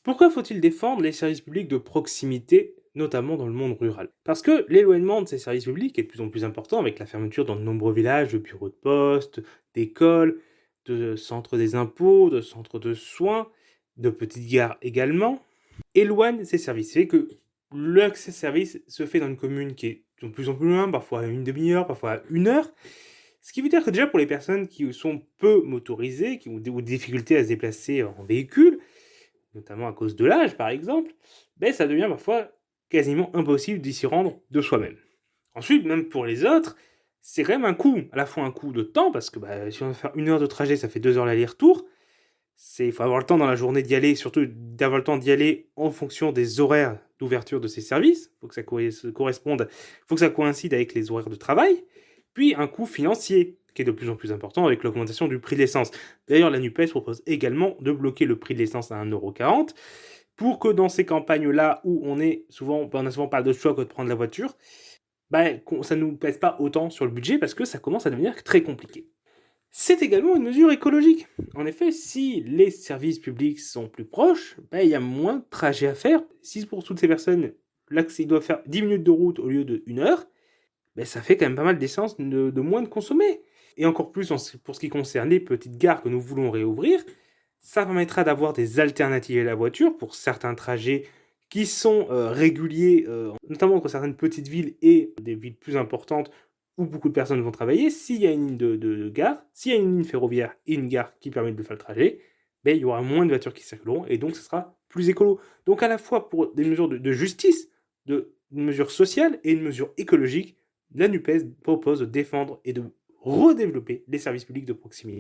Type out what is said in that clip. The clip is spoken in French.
Pourquoi faut-il défendre les services publics de proximité, notamment dans le monde rural? Parce que l'éloignement de ces services publics est de plus en plus important avec la fermeture dans de nombreux villages de bureaux de poste, d'écoles, de centres des impôts, de centres de soins, de petites gares également, éloigne ces services. C'est que l'accès service se fait dans une commune qui est de plus en plus loin, parfois à une demi-heure, parfois à une heure. Ce qui veut dire que déjà pour les personnes qui sont peu motorisées, qui ont des difficultés à se déplacer en véhicule, notamment à cause de l'âge par exemple, ben ça devient parfois quasiment impossible d'y s'y rendre de soi-même. Ensuite, même pour les autres, c'est quand même un coût, à la fois un coût de temps, parce que si on va faire 1 heure de trajet, ça fait 2 heures l'aller-retour. Il faut avoir le temps dans la journée d'y aller, surtout d'avoir le temps d'y aller en fonction des horaires d'ouverture de ces services. Il faut que ça corresponde, faut que ça coïncide avec les horaires de travail. Puis un coût financier, qui est de plus en plus important avec l'augmentation du prix de l'essence. D'ailleurs, la NUPES propose également de bloquer le prix de l'essence à 1,40 € pour que dans ces campagnes-là où on a souvent pas de choix que de prendre la voiture, ça ne nous pèse pas autant sur le budget parce que ça commence à devenir très compliqué. C'est également une mesure écologique. En effet, si les services publics sont plus proches, il y a moins de trajets à faire. Si pour toutes ces personnes, ils doivent faire 10 minutes de route au lieu de 1 heure, ça fait quand même pas mal d'essence de moins de consommer. Et encore plus pour ce qui concerne les petites gares que nous voulons réouvrir, ça permettra d'avoir des alternatives à la voiture pour certains trajets qui sont réguliers, notamment entre certaines petites villes et des villes plus importantes où beaucoup de personnes vont travailler. S'il y a une ligne de gare, s'il y a une ligne ferroviaire et une gare qui permettent de faire le trajet, il y aura moins de voitures qui circuleront et donc ce sera plus écolo. Donc à la fois pour des mesures de justice, une mesure sociale et une mesure écologique, la NUPES propose de défendre et de redévelopper les services publics de proximité.